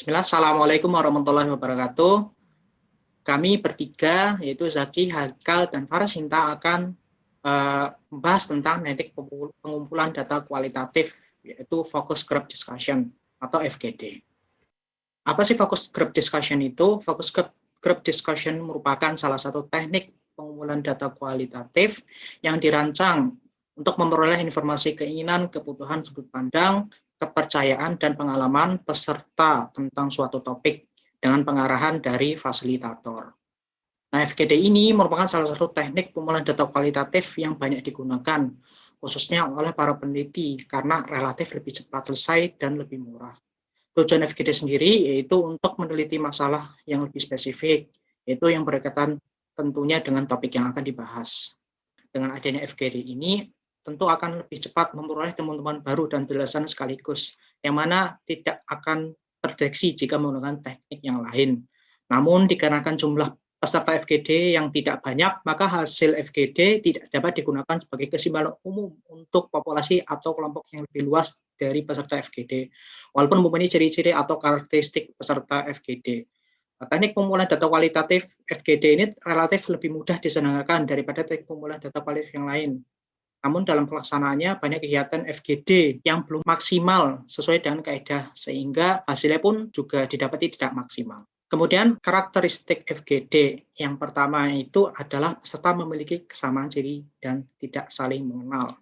Bismillah, Assalamualaikum warahmatullahi wabarakatuh. Kami bertiga, yaitu Zaki, Haikal, dan Farasinta akan membahas tentang teknik pengumpulan data kualitatif, yaitu Focus Group Discussion atau FGD. Apa sih Focus Group Discussion itu? Focus Group Discussion merupakan salah satu teknik pengumpulan data kualitatif yang dirancang untuk memperoleh informasi keinginan, kebutuhan, sudut pandang, kepercayaan, dan pengalaman peserta tentang suatu topik dengan pengarahan dari fasilitator. Nah, FGD ini merupakan salah satu teknik pengumpulan data kualitatif yang banyak digunakan, khususnya oleh para peneliti, karena relatif lebih cepat selesai dan lebih murah. Tujuan FGD sendiri yaitu untuk meneliti masalah yang lebih spesifik, yaitu yang berkaitan tentunya dengan topik yang akan dibahas. Dengan adanya FGD ini, tentu akan lebih cepat memperoleh temuan-temuan baru dan penjelasan sekaligus, yang mana tidak akan terdeteksi jika menggunakan teknik yang lain. Namun, dikarenakan jumlah peserta FGD yang tidak banyak, maka hasil FGD tidak dapat digunakan sebagai kesimpulan umum untuk populasi atau kelompok yang lebih luas dari peserta FGD, walaupun mempunyai ciri-ciri atau karakteristik peserta FGD. Teknik pengumpulan data kualitatif FGD ini relatif lebih mudah disenangkan daripada teknik pengumpulan data kualitatif yang lain. Namun dalam pelaksanaannya banyak kegiatan FGD yang belum maksimal sesuai dengan kaidah, sehingga hasilnya pun juga didapati tidak maksimal. Kemudian karakteristik FGD yang pertama itu adalah peserta memiliki kesamaan ciri dan tidak saling mengenal.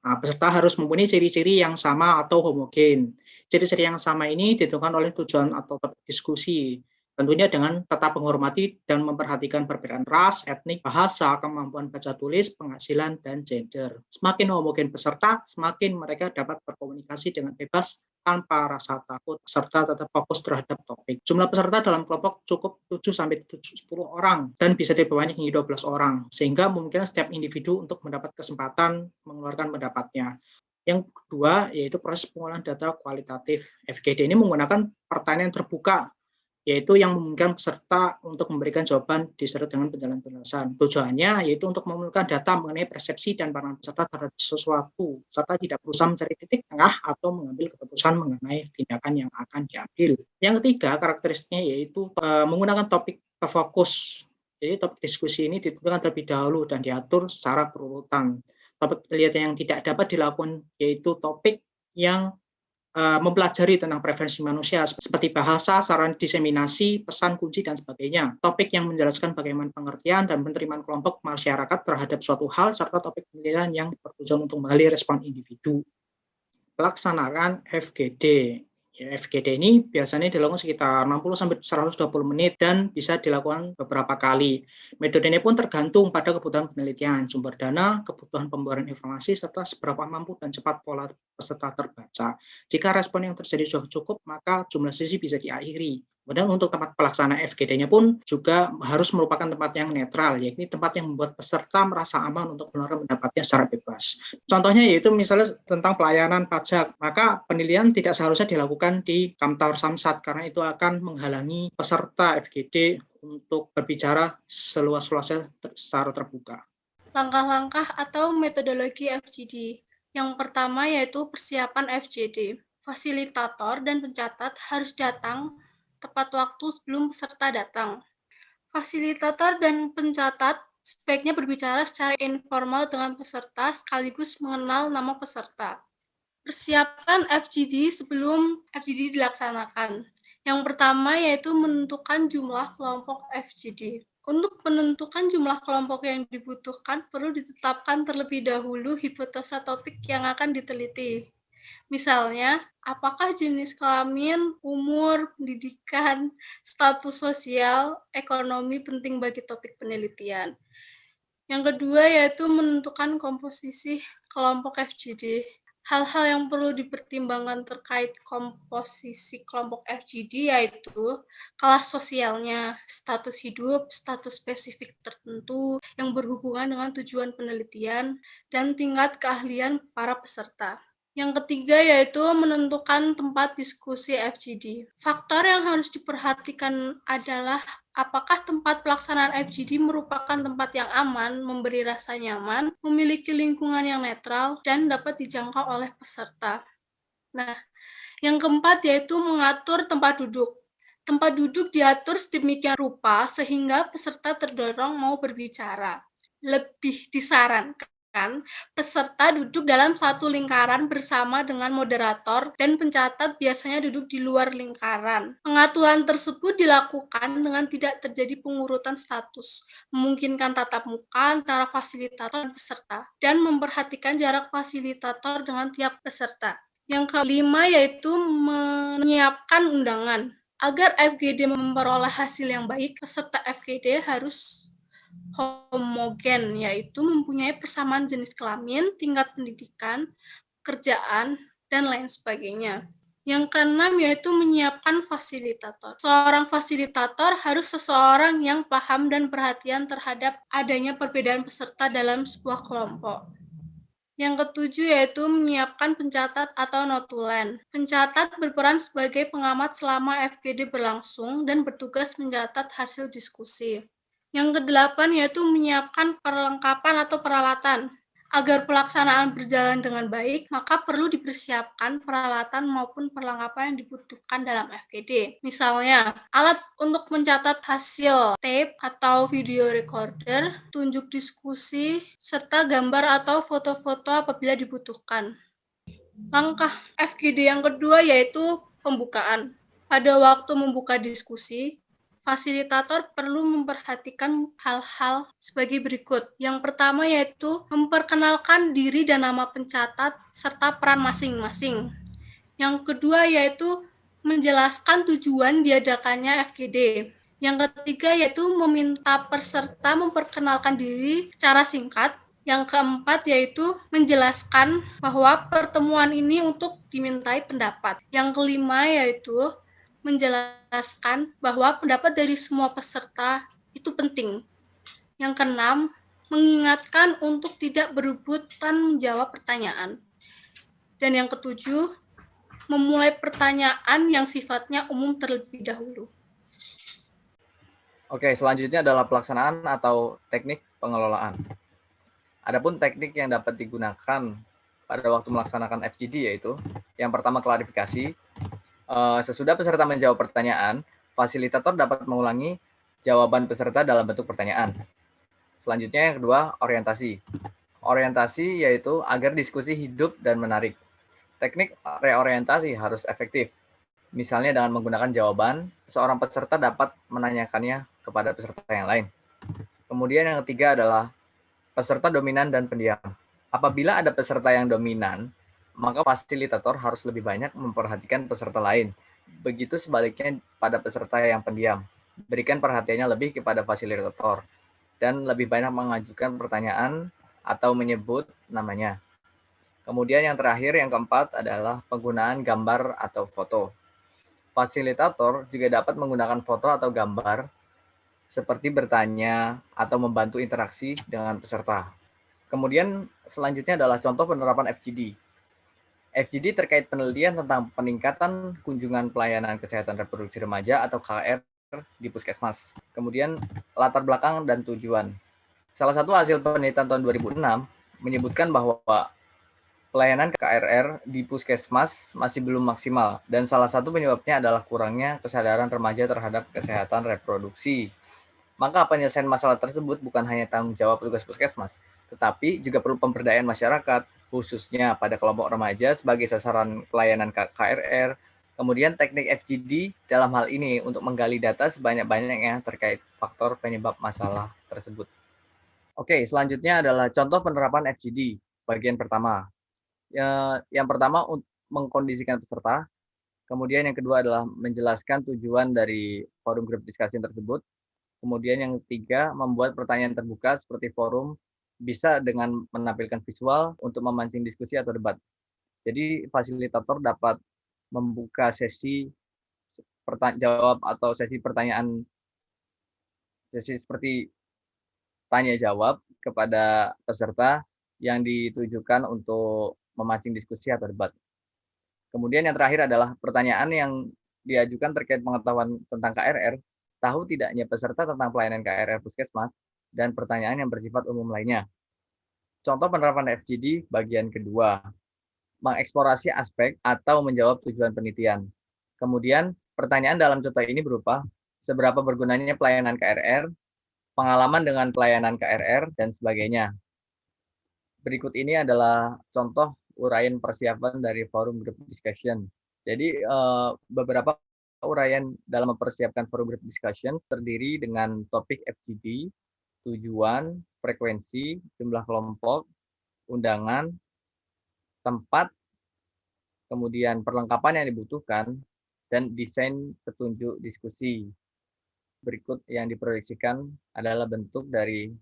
Nah, peserta harus mempunyai ciri-ciri yang sama atau homogen. Ciri-ciri yang sama ini ditentukan oleh tujuan atau topik diskusi, tentunya dengan tetap menghormati dan memperhatikan perbedaan ras, etnik, bahasa, kemampuan baca tulis, penghasilan, dan gender. Semakin homogen peserta, semakin mereka dapat berkomunikasi dengan bebas tanpa rasa takut, serta tetap fokus terhadap topik. Jumlah peserta dalam kelompok cukup 7-10 orang dan bisa diperbanyak hingga 12 orang, sehingga memungkinkan setiap individu untuk mendapat kesempatan mengeluarkan pendapatnya. Yang kedua, yaitu proses pengolahan data kualitatif. FGD ini menggunakan pertanyaan terbuka, yaitu yang memungkinkan peserta untuk memberikan jawaban disertai dengan penjelasan. Tujuannya yaitu untuk mengumpulkan data mengenai persepsi dan pandangan peserta terhadap sesuatu, serta tidak berusaha mencari titik tengah atau mengambil keputusan mengenai tindakan yang akan diambil. Yang ketiga, karakteristiknya yaitu menggunakan topik terfokus. Jadi topik diskusi ini ditentukan terlebih dahulu dan diatur secara berurutan. Topik penelitian yang tidak dapat dilakukan yaitu topik yang mempelajari tentang preferensi manusia seperti bahasa, saran diseminasi, pesan kunci, dan sebagainya. Topik yang menjelaskan bagaimana pengertian dan penerimaan kelompok masyarakat terhadap suatu hal, serta topik penelitian yang bertujuan untuk menggali respon individu. Pelaksanaan FGD. Ya, FGD ini biasanya dilakukan sekitar 60-120 menit dan bisa dilakukan beberapa kali. Metode ini pun tergantung pada kebutuhan penelitian, sumber dana, kebutuhan pembayaran informasi, serta seberapa mampu dan cepat pola peserta terbaca. Jika respon yang terjadi sudah cukup, maka jumlah sesi bisa diakhiri. Kemudian untuk tempat pelaksana FGD-nya pun juga harus merupakan tempat yang netral, yakni tempat yang membuat peserta merasa aman untuk menyalurkan pendapatnya secara bebas. Contohnya yaitu misalnya tentang pelayanan pajak, maka penilaian tidak seharusnya dilakukan di kantor Samsat karena itu akan menghalangi peserta FGD untuk berbicara seluas-luasnya secara terbuka. Langkah-langkah atau metodologi FGD. Yang pertama yaitu persiapan FGD. Fasilitator dan pencatat harus datang tepat waktu sebelum peserta datang. Fasilitator dan pencatat sebaiknya berbicara secara informal dengan peserta sekaligus mengenal nama peserta. Persiapan FGD sebelum FGD dilaksanakan. Yang pertama yaitu menentukan jumlah kelompok FGD. Untuk menentukan jumlah kelompok yang dibutuhkan, perlu ditetapkan terlebih dahulu hipotesa topik yang akan diteliti. Misalnya, apakah jenis kelamin, umur, pendidikan, status sosial, ekonomi penting bagi topik penelitian. Yang kedua yaitu menentukan komposisi kelompok FGD. Hal-hal yang perlu dipertimbangkan terkait komposisi kelompok FGD yaitu kelas sosialnya, status hidup, status spesifik tertentu yang berhubungan dengan tujuan penelitian, dan tingkat keahlian para peserta. Yang ketiga yaitu menentukan tempat diskusi FGD. Faktor yang harus diperhatikan adalah apakah tempat pelaksanaan FGD merupakan tempat yang aman, memberi rasa nyaman, memiliki lingkungan yang netral, dan dapat dijangkau oleh peserta. Nah, Yang keempat yaitu mengatur tempat duduk. Tempat duduk diatur sedemikian rupa sehingga peserta terdorong mau berbicara. Lebih disarankan peserta duduk dalam satu lingkaran bersama dengan moderator dan pencatat biasanya duduk di luar lingkaran. Pengaturan tersebut dilakukan dengan tidak terjadi pengurutan status, memungkinkan tatap muka antara fasilitator dan peserta, dan memperhatikan jarak fasilitator dengan tiap peserta. Yang kelima yaitu menyiapkan undangan. Agar FGD memperoleh hasil yang baik, peserta FGD harus homogen, yaitu mempunyai persamaan jenis kelamin, tingkat pendidikan, pekerjaan, dan lain sebagainya. Yang keenam yaitu menyiapkan fasilitator. Seorang fasilitator harus seseorang yang paham dan perhatian terhadap adanya perbedaan peserta dalam sebuah kelompok. Yang ketujuh yaitu menyiapkan pencatat atau notulen. Pencatat berperan sebagai pengamat selama FGD berlangsung dan bertugas mencatat hasil diskusi. Yang kedelapan yaitu menyiapkan perlengkapan atau peralatan. Agar pelaksanaan berjalan dengan baik, maka perlu dipersiapkan peralatan maupun perlengkapan yang dibutuhkan dalam FGD. Misalnya, alat untuk mencatat hasil, tape atau video recorder, tunjuk diskusi, serta gambar atau foto-foto apabila dibutuhkan. Langkah FGD yang kedua yaitu pembukaan. Pada waktu membuka diskusi, fasilitator perlu memperhatikan hal-hal sebagai berikut. Yang pertama yaitu memperkenalkan diri dan nama pencatat serta peran masing-masing. Yang kedua yaitu menjelaskan tujuan diadakannya FGD. Yang ketiga yaitu meminta peserta memperkenalkan diri secara singkat. Yang keempat yaitu menjelaskan bahwa pertemuan ini untuk dimintai pendapat. Yang kelima yaitu menjelaskan bahwa pendapat dari semua peserta itu penting. Yang keenam, mengingatkan untuk tidak berebutan menjawab pertanyaan. Dan yang ketujuh, memulai pertanyaan yang sifatnya umum terlebih dahulu. Oke, selanjutnya adalah pelaksanaan atau teknik pengelolaan. Adapun teknik yang dapat digunakan pada waktu melaksanakan FGD yaitu yang pertama klarifikasi. Sesudah peserta menjawab pertanyaan, fasilitator dapat mengulangi jawaban peserta dalam bentuk pertanyaan. Selanjutnya yang kedua, orientasi. Orientasi yaitu agar diskusi hidup dan menarik. Teknik reorientasi harus efektif. Misalnya dengan menggunakan jawaban, seorang peserta dapat menanyakannya kepada peserta yang lain. Kemudian yang ketiga adalah peserta dominan dan pendiam. Apabila ada peserta yang dominan, maka fasilitator harus lebih banyak memperhatikan peserta lain. Begitu sebaliknya pada peserta yang pendiam. Berikan perhatiannya lebih kepada fasilitator dan lebih banyak mengajukan pertanyaan atau menyebut namanya. Kemudian yang terakhir, yang keempat adalah penggunaan gambar atau foto. Fasilitator juga dapat menggunakan foto atau gambar seperti bertanya atau membantu interaksi dengan peserta. Kemudian selanjutnya adalah contoh penerapan FGD. FGD terkait penelitian tentang peningkatan kunjungan pelayanan kesehatan reproduksi remaja atau KR di puskesmas. Kemudian latar belakang dan tujuan. Salah satu hasil penelitian tahun 2006 menyebutkan bahwa pelayanan KRR di puskesmas masih belum maksimal dan salah satu penyebabnya adalah kurangnya kesadaran remaja terhadap kesehatan reproduksi. Maka penyelesaian masalah tersebut bukan hanya tanggung jawab tugas puskesmas, tetapi juga perlu pemberdayaan masyarakat, khususnya pada kelompok remaja sebagai sasaran pelayanan KRR. Kemudian teknik FGD dalam hal ini untuk menggali data sebanyak-banyaknya terkait faktor penyebab masalah tersebut. Oke, selanjutnya adalah contoh penerapan FGD, bagian pertama. Yang pertama, mengkondisikan peserta. Kemudian yang kedua adalah menjelaskan tujuan dari forum grup diskusi tersebut. Kemudian yang ketiga, membuat pertanyaan terbuka seperti forum, bisa dengan menampilkan visual untuk memancing diskusi atau debat. Jadi fasilitator dapat membuka sesi jawab atau sesi pertanyaan, sesi seperti tanya jawab kepada peserta yang ditujukan untuk memancing diskusi atau debat. Kemudian yang terakhir adalah pertanyaan yang diajukan terkait pengetahuan tentang KRR, tahu tidaknya peserta tentang pelayanan KRR puskesmas, dan pertanyaan yang bersifat umum lainnya. Contoh penerapan FGD bagian kedua, mengeksplorasi aspek atau menjawab tujuan penelitian. Kemudian, pertanyaan dalam contoh ini berupa, seberapa bergunanya pelayanan KRR, pengalaman dengan pelayanan KRR, dan sebagainya. Berikut ini adalah contoh uraian persiapan dari forum group discussion. Jadi, beberapa uraian dalam mempersiapkan forum group discussion terdiri dengan topik FGD, tujuan, frekuensi, jumlah kelompok, undangan, tempat, kemudian perlengkapan yang dibutuhkan, dan desain petunjuk diskusi. Berikut yang diproyeksikan adalah bentuk dari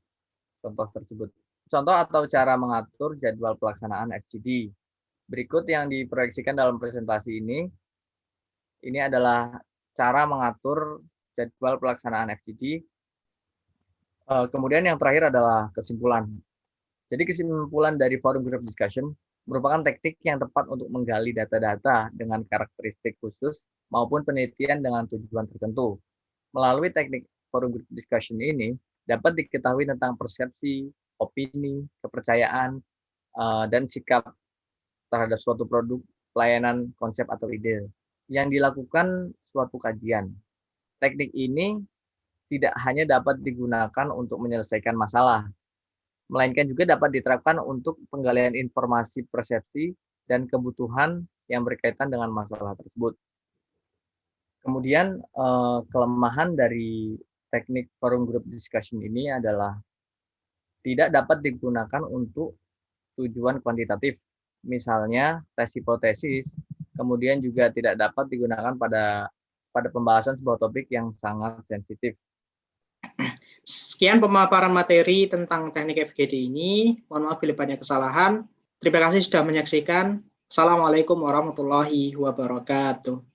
contoh tersebut. Contoh atau cara mengatur jadwal pelaksanaan FGD. Berikut yang diproyeksikan dalam presentasi ini adalah cara mengatur jadwal pelaksanaan FGD. Kemudian yang terakhir adalah kesimpulan. Jadi kesimpulan dari forum group discussion merupakan teknik yang tepat untuk menggali data-data dengan karakteristik khusus maupun penelitian dengan tujuan tertentu. Melalui teknik forum group discussion ini dapat diketahui tentang persepsi, opini, kepercayaan, dan sikap terhadap suatu produk, pelayanan, konsep, atau ide yang dilakukan suatu kajian. Teknik ini tidak hanya dapat digunakan untuk menyelesaikan masalah, melainkan juga dapat diterapkan untuk penggalian informasi persepsi dan kebutuhan yang berkaitan dengan masalah tersebut. Kemudian kelemahan dari teknik forum group discussion ini adalah tidak dapat digunakan untuk tujuan kuantitatif, misalnya tes hipotesis, kemudian juga tidak dapat digunakan pada pembahasan sebuah topik yang sangat sensitif. Sekian pemaparan materi tentang teknik FGD ini. Mohon maaf bila banyak kesalahan. Terima kasih sudah menyaksikan. Assalamualaikum warahmatullahi wabarakatuh.